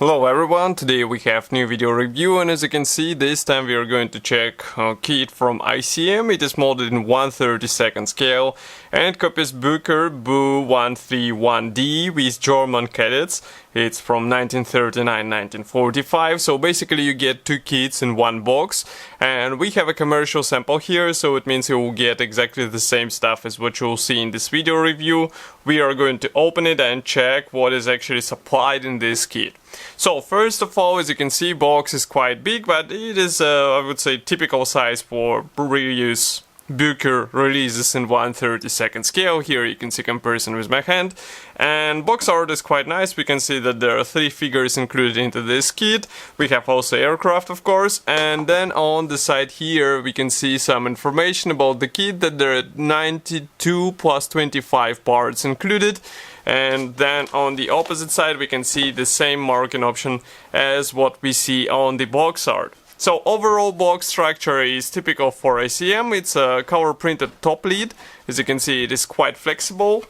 Hello everyone, today we have new video review, and as you can see, this time we are going to check a kit from ICM. It is molded in 1/32 scale and copies Booker Boo 131D with German Cadets. It's from 1939-1945, so basically you get two kits in one box, and we have a commercial sample here, so it means you will get exactly the same stuff as what you'll see in this video review. We are going to open it and check what is actually supplied in this kit. So first of all, as you can see, box is quite big, but it is I would say typical size for previous Booker releases in 1/32 scale. Here you can see comparison with my hand, and box art is quite nice. We can see that there are 3 figures included into this kit. We have also aircraft, of course, and then on the side here we can see some information about the kit, that there are 92 plus 25 parts included. And then on the opposite side we can see the same marking option as what we see on the box art. So overall box structure is typical for ICM. It's a color printed top lid. As you can see, it is quite flexible.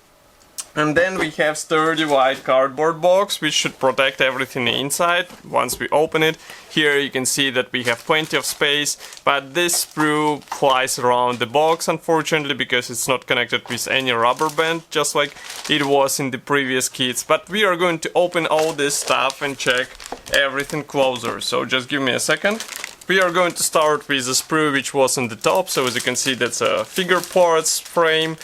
And then we have sturdy white cardboard box, which should protect everything inside once we open it. Here you can see that we have plenty of space, but this sprue flies around the box, unfortunately, because it's not connected with any rubber band, just like it was in the previous kits. But we are going to open all this stuff and check everything closer, so just give me a second. We are going to start with the sprue which was on the top, so as you can see that's a figure parts frame.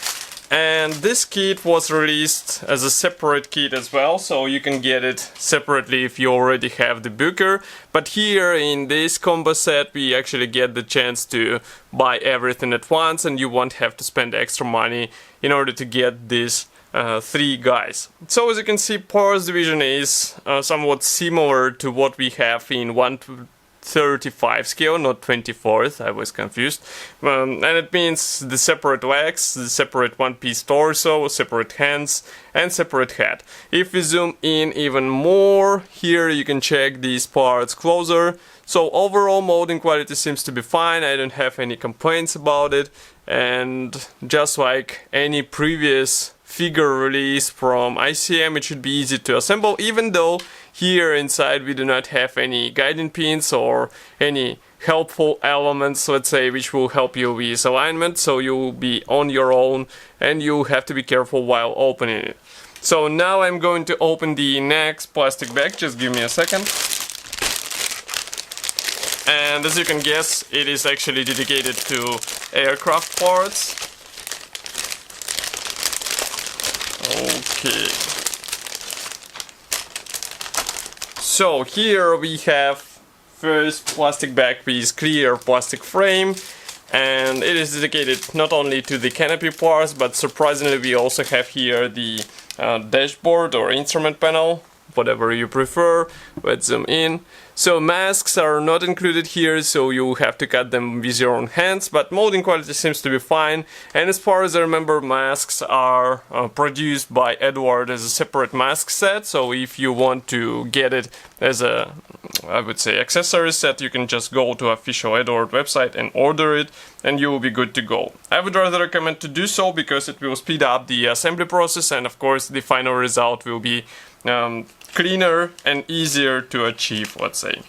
And this kit was released as a separate kit as well, so you can get it separately if you already have the Booker. But here in this combo set we actually get the chance to buy everything at once, and you won't have to spend extra money in order to get these 3 guys. So as you can see, parts division is somewhat similar to what we have in 1/35 scale, not 24th, I was confused. And it means the separate legs, the separate one-piece torso, separate hands, and separate head. If we zoom in even more, here you can check these parts closer. So overall molding quality seems to be fine, I don't have any complaints about it, and just like any previous figure release from ICM, it should be easy to assemble, even though here inside we do not have any guiding pins or any helpful elements, let's say, which will help you with alignment, so you will be on your own and you have to be careful while opening it. So now I'm going to open the next plastic bag, just give me a second. And as you can guess, it is actually dedicated to aircraft parts. Okay. So here we have first plastic bag with clear plastic frame, and it is dedicated not only to the canopy parts, but surprisingly we also have here the dashboard or instrument panel, whatever you prefer. Let's zoom in. So masks are not included here, so you have to cut them with your own hands, but molding quality seems to be fine. And as far as I remember, masks are produced by Edward as a separate mask set, so if you want to get it as a, I would say, accessory set, you can just go to official Edward website and order it, and you will be good to go. I would rather recommend to do so because it will speed up the assembly process, and of course the final result will be cleaner and easier to achieve, let's say.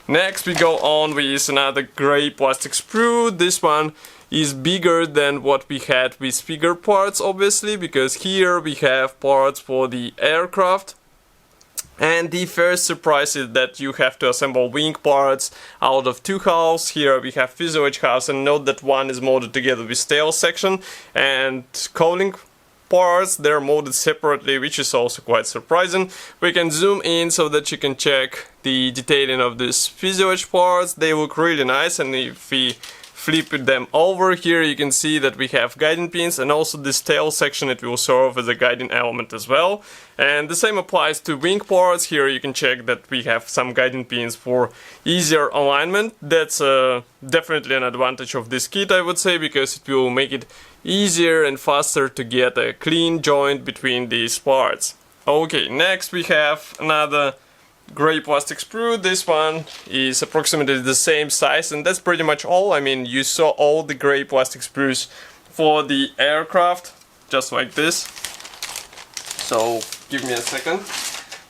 Next we go on with another gray plastic sprue. This one is bigger than what we had with figure parts, obviously, because here we have parts for the aircraft. And the first surprise is that you have to assemble wing parts out of 2 halves. Here we have fuselage halves, and note that one is molded together with tail section, and cowling parts, they're molded separately, which is also quite surprising. We can zoom in so that you can check the detailing of these fuselage parts. They look really nice, and if we flip them over here you can see that we have guiding pins, and also this tail section, it will serve as a guiding element as well. And the same applies to wing parts. Here you can check that we have some guiding pins for easier alignment. That's definitely an advantage of this kit, I would say, because it will make it easier and faster to get a clean joint between these parts. Okay, next we have another gray plastic sprue. This one is approximately the same size, and that's pretty much all. I mean, you saw all the gray plastic sprues for the aircraft, just like this. So give me a second.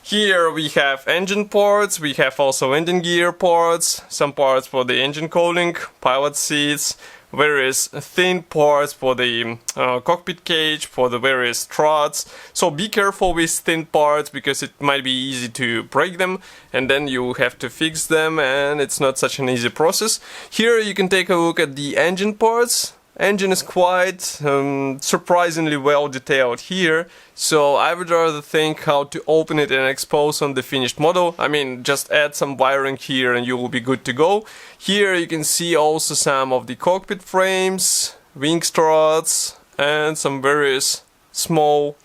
Here we have engine parts, we have also landing gear parts, some parts for the engine cooling, pilot seats, various thin parts for the cockpit cage, for the various struts. So be careful with thin parts because it might be easy to break them and then you have to fix them, and it's not such an easy process. Here you can take a look at the engine parts. Engine is quite surprisingly well detailed here, so I would rather think how to open it and expose on the finished model. I mean, just add some wiring here and you will be good to go. Here you can see also some of the cockpit frames, wing struts, and some various small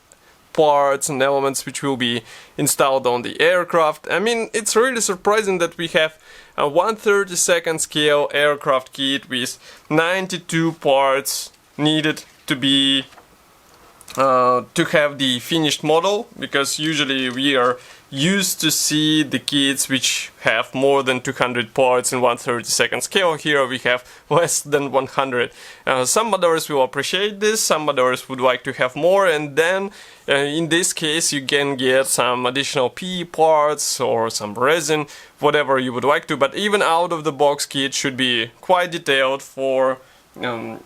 parts and elements which will be installed on the aircraft. I mean, it's really surprising that we have a 1/32 scale aircraft kit with 92 parts needed to be to have the finished model, because usually we are used to see the kits which have more than 200 parts in 1/32 scale. Here we have less than 100. Some modders will appreciate this, some modders would like to have more, and then in this case you can get some additional PE parts or some resin, whatever you would like to, but even out of the box kit should be quite detailed for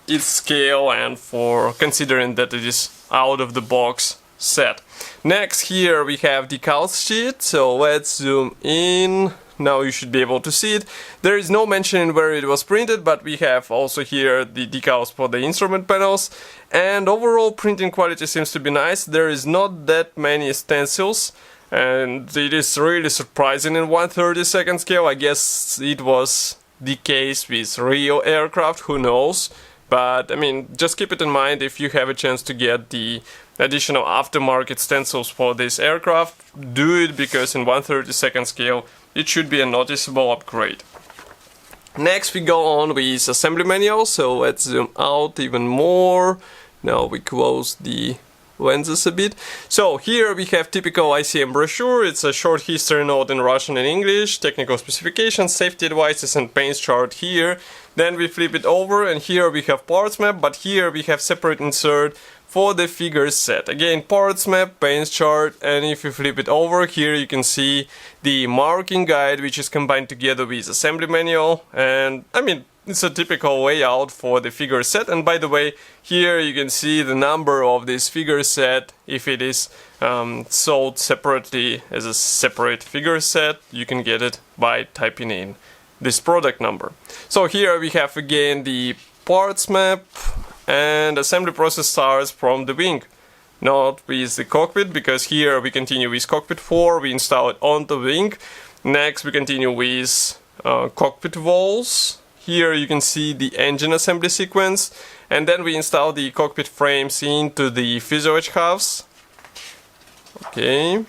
its scale and for considering that it is out of the box set. Next, here we have decal sheet, so let's zoom in. Now you should be able to see it. There is no mention where it was printed, but we have also here the decals for the instrument panels, and overall printing quality seems to be nice. There is not that many stencils, and it is really surprising in 1/32 scale. I guess it was the case with real aircraft, who knows. But I mean, just keep it in mind if you have a chance to get the additional aftermarket stencils for this aircraft, do it, because in 1/32 scale it should be a noticeable upgrade. Next we go on with assembly manual, so let's zoom out even more. Now we close the lenses a bit. So here we have typical ICM brochure. It's a short history note in Russian and English, technical specifications, safety advices, and paints chart here. Then we flip it over and here we have parts map, but here we have separate insert for the figure set. Again, parts map, paints chart, and if you flip it over, here you can see the marking guide, which is combined together with assembly manual. And I mean, it's a typical layout for the figure set. And by the way, here you can see the number of this figure set. If it is sold separately as a separate figure set, you can get it by typing in this product number. So here we have again the parts map, and assembly process starts from the wing, not with the cockpit, because here we continue with cockpit 4, we install it on the wing. Next we continue with cockpit walls. Here you can see the engine assembly sequence, and then we install the cockpit frames into the fuselage halves. Okay.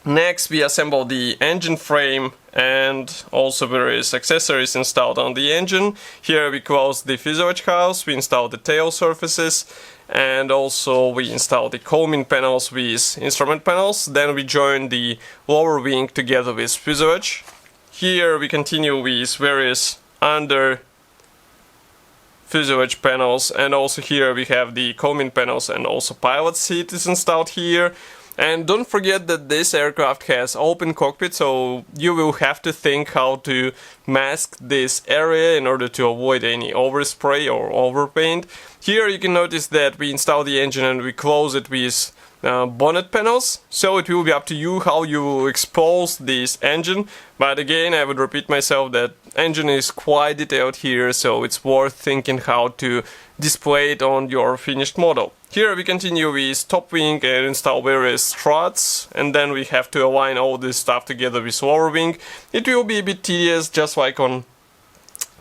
Next we assemble the engine frame and also various accessories installed on the engine. Here we close the fuselage halves, we install the tail surfaces, and also we install the coaming panels with instrument panels. Then we join the lower wing together with fuselage. Here we continue with various under fuselage panels, and also here we have the coaming panels, and also pilot seat is installed here. And don't forget that this aircraft has open cockpit, so you will have to think how to mask this area in order to avoid any overspray or overpaint. Here you can notice that we install the engine and we close it with bonnet panels, so it will be up to you how you expose this engine. But again, I would repeat myself that engine is quite detailed here, so it's worth thinking how to display it on your finished model. Here we continue with top wing and install various struts, and then we have to align all this stuff together with lower wing. It will be a bit tedious, just like on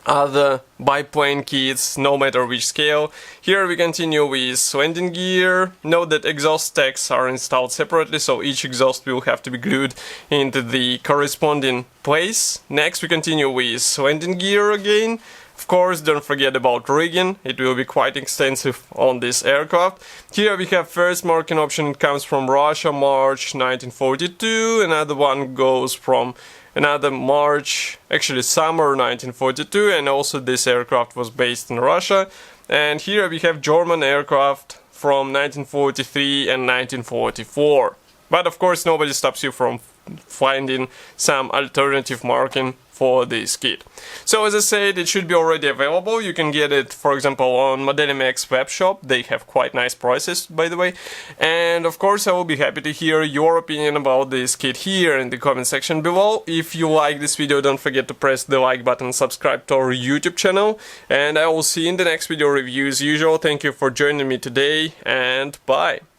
other biplane kits, no matter which scale. Here we continue with landing gear. Note that exhaust stacks are installed separately, so each exhaust will have to be glued into the corresponding place. Next we continue with landing gear again. Of course, don't forget about rigging, it will be quite extensive on this aircraft. Here we have first marking option, it comes from Russia, March 1942, another one goes from another March, actually summer 1942, and also this aircraft was based in Russia. And here we have German aircraft from 1943 and 1944. But of course nobody stops you from finding some alternative marking for this kit. So as I said, it should be already available. You can get it, for example, on ModeliMax web shop. They have quite nice prices, by the way. And of course I will be happy to hear your opinion about this kit here in the comment section below. If you like this video, don't forget to press the like button, subscribe to our YouTube channel, and I will see you in the next video review as usual. Thank you for joining me today, and bye!